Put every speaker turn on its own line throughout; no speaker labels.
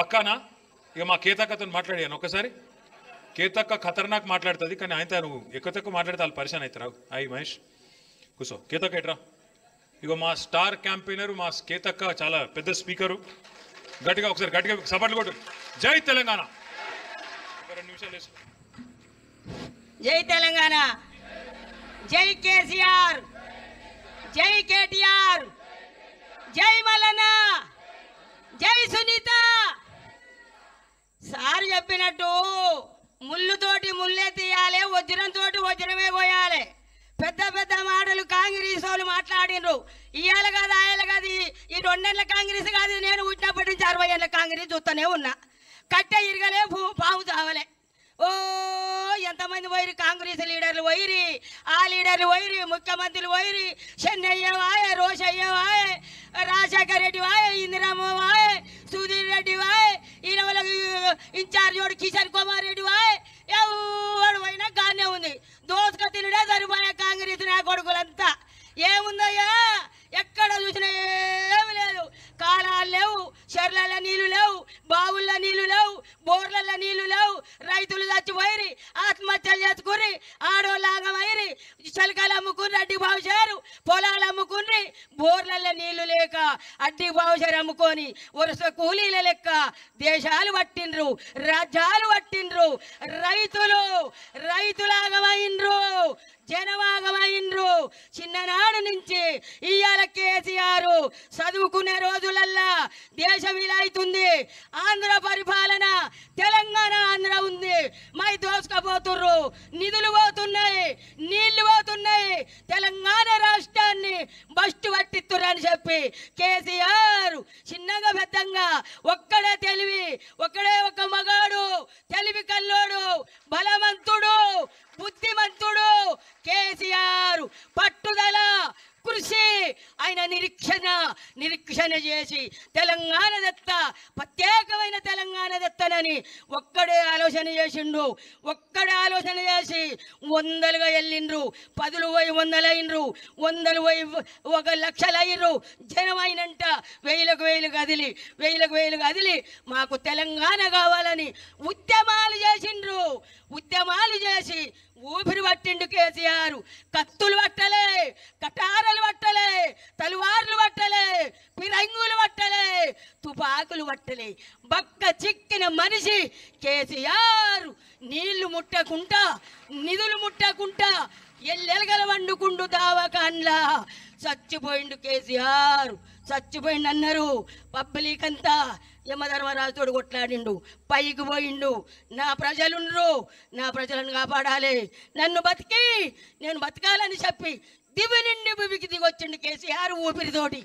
పక్కానా? ఇక మా కేతక్కతో మాట్లాడాను ఒకసారి. కేతక్క ఖతర్నాక్ మాట్లాడుతుంది, కానీ ఆయన నువ్వు ఎక్కువ తక్కువ మాట్లాడితే వాళ్ళు పరిశాన్ అవుతారు. అయ్యి మహేష్ కూర్చో. కేతక్క ఎట్రా? ఇగో మా స్టార్ క్యాంపెయినర్ మా కేతక్క, చాలా పెద్ద స్పీకరు. గట్టిగా ఒకసారి గట్టిగా సపోర్ట్లు కొట్టు. జై తెలంగాణ. 2 నిమిషాలు వేసు.
జై తెలంగాణ, జై కేసీఆర్, జై కేటీఆర్, జై మల్లన్న, జై సునీత. సార్ చెప్పినట్టు ముళ్ళుతోటి ముళ్ళే తీయాలి, వజ్రంతో వజ్రమే పోయాలి. పెద్ద పెద్ద మాటలు కాంగ్రెస్ వాళ్ళు మాట్లాడినరు. ఇవాళ కాదు ఆయన కాదు, ఈ 2 ఏళ్ళ కాంగ్రెస్ కాదు, నేను పుట్టినప్పటి నుంచి 60 ఏళ్ళ కాంగ్రెస్ చూస్తూనే ఉన్నా. కట్టె ఇరగలే, పాము చావలే. ఓ ఎంతమంది పోయిరి, కాంగ్రెస్ లీడర్లు పోయిరి, ఆ లీడర్లు పోయిరి, ముఖ్యమంత్రులు పోయిరి. చెన్నయ్య వాయే, రోషయ్య వాయే, రాజశేఖర రెడ్డి వాయే, ఇందిరమ్మ వాయే, సుధీర్ రెడ్డి వాయే, ఈయన వాళ్ళ ఇన్ఛార్జ్ వాడు కిషన్ కుమార్ రెడ్డి వాయే. ఎవడు పోయినా గానే ఉంది. దోసుక తినడే సరిపోయా కాంగ్రెస్ నా కొడుకులంతా. ఏముందయ్యా, ఎక్కడ చూసినా ఏమి లేదు. కాలాలు లేవు, చెర్లలో నీళ్లు లేవు, బావుల్లో నీళ్లు లేవు, బోర్లలో నీళ్లు లేవు. రైతులు చచ్చిపోయి ఆత్మహత్యలు చేసుకుని ఆడోళ్ళాగమైరి, చలికాలు అమ్ముకుని అడ్డి బావుచారు, పొలాలు అమ్ముకుని, బోర్లలో నీళ్లు లేక అడ్డి బావుచారు అమ్ముకొని వరుస కూలీల లెక్క దేశాలు పట్టిండ్రు, రాజ్యాలు పట్టిండ్రు. రైతులాగమైండ్రు, జనవాగమైండ్రు. చిన్ననాడు నుంచి ఇవాళ కేసీఆర్ చదువుకునే రోజులల్లా దేశం ఇలా అవుతుంది. ఆంధ్ర పరిపాలన, తెలంగాణ ఆంధ్ర ఉంది. మై దోసుకపోతుర్రు, నిధులు పోతున్నాయి, నీళ్లు పోతున్నాయి. తెలంగాణ రాష్ట్రాన్ని బస్టు పట్టిస్తుర్రు అని చెప్పి కేసీఆర్ చిన్నగా పెద్దంగా ఒక్కడే తెలివి, ఒక్కడే ఒక మగాడు, తెలివి కల్లోడు, బలవంతుడు, బుద్ధిమంతుడు కేసీఆర్. పట్టుదల, కృషి, ఆయన నిరీక్షణ చేసి తెలంగాణ దత్త, ప్రత్యేకమైన తెలంగాణ దత్తనని ఒక్కడే ఆలోచన చేసిండు. ఒక్కడే ఆలోచన చేసి 100లుగా వెళ్ళిండ్రు, 10లు పోయి 100లు అయినరు, 100లు పోయి 1,00,000 అయినరు. జనమైనంట 1000కు 1000 కదిలి మాకు తెలంగాణ కావాలని ఉద్యమాలు చేసిండ్రు. ఉద్యమాలు చేసి ఊపిరి పట్టిండు కేసీఆర్. కత్తులు పట్టలే, కటారలు పట్టలే, తలువార్లు పట్టలే, పిరంగులు పట్టలే, తుపాకులు పట్టలే. బక్క చిక్కిన మనిషి కేసీఆర్. నీళ్లు ముట్టకుంటా, నిధులు ముట్టకుంటా ఎల్లెలగల వండుకుండు దావకాన్లా చచ్చిపోయిండు కేసీఆర్. చచ్చిపోయిండు అన్నారు పబ్లిక్ అంతా. యమధర్మరాజుతోడు కొట్లాడిండు, పైకి పోయిండు. నా ప్రజలుండ్రు, నా ప్రజలను కాపాడాలి, నేను బతకాలని చెప్పి దివి నిండి భూమికి దిగొచ్చిండు కేసీఆర్ ఊపిరితోటి.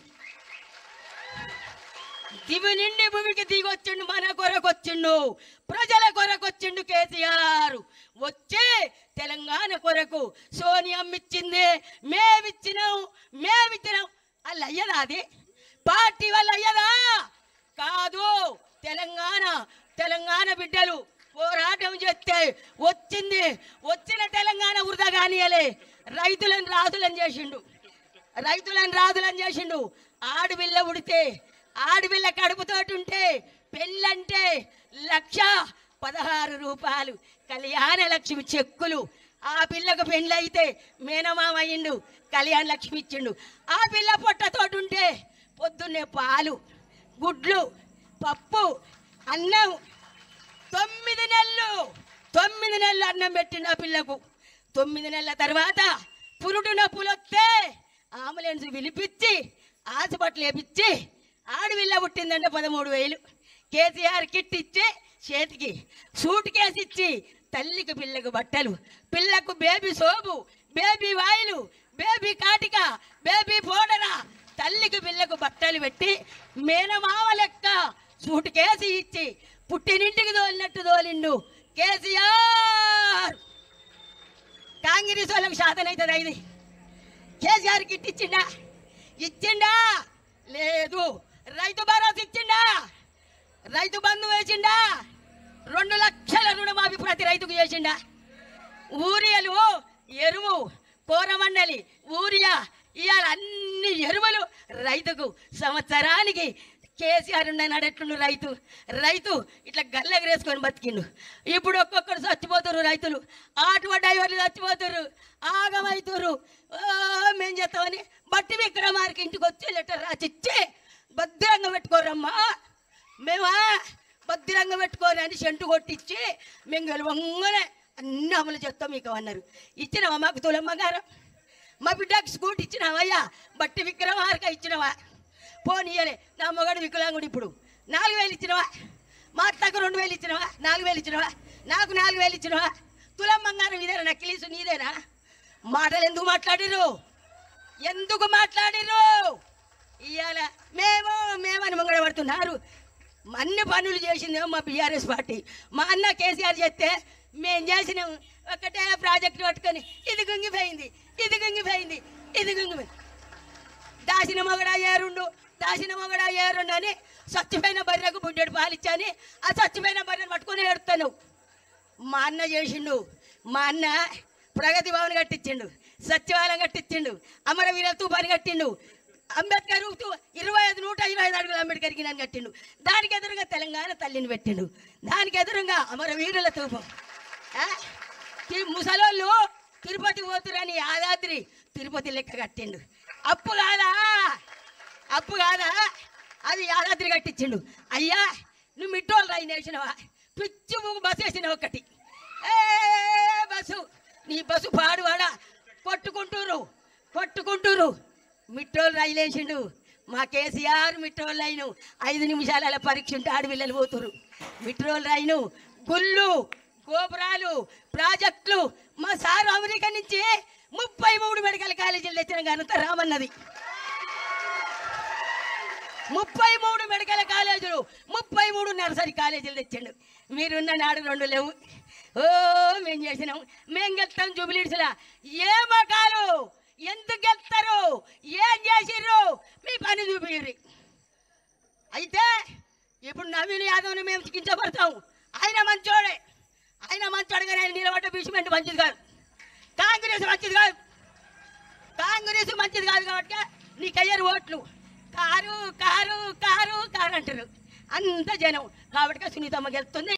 దివి నిండి భూమికి దిగొచ్చిండు, మన కొరకు వచ్చిండు, ప్రజల కొరకు వచ్చిండు కేసీఆర్. వచ్చి తెలంగాణ కొరకు సోనియమ్మ ఇచ్చింది, మేమిచ్చినాం. అల్ల అయ్యదా? అది పార్టీ వల్ల అయ్యదా? కాదు. తెలంగాణ బిడ్డలు పోరాటం చేస్తే వచ్చిన తెలంగాణ వృధా కానియలే. రైతులను రాజులను చేసిండు. ఆడపిల్ల ఉడితే, ఆడపిల్ల కడుపుతోటి ఉంటే, పెళ్ళంటే 1,16 రూపాయలు కళ్యాణ లక్ష్మి చెక్కులు. ఆ పిల్లకు పెళ్ళైతే మేనమామ అయ్యిండు, కళ్యాణ లక్ష్మి ఇచ్చిండు. ఆ పిల్ల పొట్టతోటి ఉంటే పొద్దున్నే పాలు, గుడ్లు, పప్పు, అన్నం. 9 నెలలు అన్నం పెట్టిండు ఆ పిల్లకు. 9 నెలల తర్వాత పురుడు నొప్పులు వస్తే అంబులెన్స్ పిలిపించి హాస్పిటల్ వేపించి ఆడపిల్ల పుట్టిందంటే 13,000. కేసీఆర్ కిట్ ఇచ్చి చేతికి సూట్ కేసు ఇచ్చి తల్లికి పిల్లకు బట్టలు, పిల్లకు baby soap, baby oil, baby కాటిక, బేబీ పౌడరా, తల్లికి పిల్లకు బట్టలు పెట్టి మేనమావ లెక్క సూట్ కేసు ఇచ్చి పుట్టినింటికి తోలినట్టు తోలిండు కేసీఆర్. కాంగ్రెస్ వాళ్ళకి శాతం అవుతుంది. ఇది కేసీఆర్ కిట్ ఇచ్చిండా? లేదు. రైతు భరోసా ఇచ్చిండా? రైతు బంధు వేసిండా? 2 లక్షల రుణమాఫీ ప్రతి రైతుకు చేసిండా? ఊరియలు, ఎరువు, కోరమండలి, ఊరియా, ఇవాళ అన్ని ఎరువులు రైతుకు సంవత్సరానికి కేసీఆర్ ఉన్నాడు ఎట్లుండు రైతు రైతు ఇట్లా గల్లెగరేసుకొని బతికిండు. ఇప్పుడు ఒక్కొక్కరు చచ్చిపోతారు రైతులు, ఆటో డ్రైవర్లు చచ్చిపోతారు, ఆగమవుతారు. మేం చేస్తామని బట్టి విక్రమార్కి ఇంటికి వచ్చి లెటర్ రాసిచ్చి భద్రంగా పెట్టుకోరమ్మా, మేమా భద్రంగా పెట్టుకోరు అని సెంటు కొట్టించి మేము గెలవంగానే అన్ని అమలు చేస్తాం మీకు అన్నారు. ఇచ్చినావా మాకు తులమ్మగారు? మా బిడ్డకి స్కూటీ ఇచ్చినావయ్యా, బట్టి విక్రమార్క ఇచ్చినవా? పోనీయలే. నా మొగడు వికలాంగుడు, ఇప్పుడు 4000 ఇచ్చినవా? మా అత్తకు 2000 ఇచ్చినవా? 4000 ఇచ్చినవా? నాకు 4000 ఇచ్చినవా? తులమ్మంగారం ఇదేనా? నక్కిలీసు నీదేనా? మాటలు ఎందుకు మాట్లాడిరు? ఎందుకు మాట్లాడిరు? ఇవాళ మేమని ముంగడ పడుతున్నారు. అన్ని పనులు చేసిందేమో మా బీఆర్ఎస్ పార్టీ. మా అన్న కేసీఆర్ చేస్తే మేము చేసినాం ఒకటే ప్రాజెక్టు పట్టుకొని ఇది గుంగిపోయింది, ఇది గుంగిపోయింది, ఇది గుంగిపోయింది. దాసిన మొగడా ఏరుండు అని చచ్చిపోయిన బర్రెకు బుడ్డెడు పాలిచ్చాని ఆ చచ్చిపోయిన బర్రెను పట్టుకొని ఏడుతాను. మా అన్న చేసిండు. మా అన్న ప్రగతి భవన్ కట్టించిండు, సచివాలయం కట్టించిండు, అమరవీర తూపాన్ని కట్టిండు, అంబేద్కర్ 125 అడుగులు అంబేద్కర్కి నన్ను కట్టిండు. దానికి ఎదురుగా తెలంగాణ తల్లిని పెట్టిండు, దానికి ఎదురుగా అమరవీరుల తూపం. ముసలోళ్ళు తిరుపతి పోతురని యాదాద్రి తిరుపతి లెక్క కట్టిండు. అప్పు కాదా అది యాదాద్రి కట్టించిండు. అయ్యా నువ్వు మిట్టోళ్ళు రైలు వేసినవా? పిచ్చి బస్సు వేసినావు ఒకటి. బస్సు నీ బస్సు పాడువాడా కొట్టుకుంటూరు. మిట్టోళ్ళు రైలు వేసిండు. మా కేసీఆర్ మిట్టోళ్ళు రైను 5 నిమిషాల పరీక్ష ఉంటే ఆడపిల్లలు పోతురు. మిట్రోల్ రైను, గుళ్ళు, గోపురాలు, ప్రాజెక్టులు. మా సారు అమెరికా నుంచి 33 మెడికల్ కాలేజీలు తెచ్చిన ఘనత రామన్నది. 33 మెడికల్ కాలేజీలు, 33 నర్సరీ కాలేజీలు తెచ్చిండు. మీరున్న నాడు 2 లేవు. మేము చేసినాం, మేము గెలుస్తాం. జూబిలీడ్స్లా ఏ మకాలు ఎందుకు గెలుస్తారు? ఏం చేసిర్రు? మీ పని చూపిర్రి. అయితే ఇప్పుడు నవీన్ యాదవ్ని మేము చికిత్సపడతాం. ఆయన మంచోడే, కానీ ఆయన నిలబడ్డ బీచ్మెంట్ మంచిది కాదు. కాంగ్రెస్ మంచిది కాదు కాబట్టి నీకు అయ్యారు ఓట్లు. కారు అంటారు అంత జనం. కాబట్టి సునీతమ్మ గెలుస్తుంది.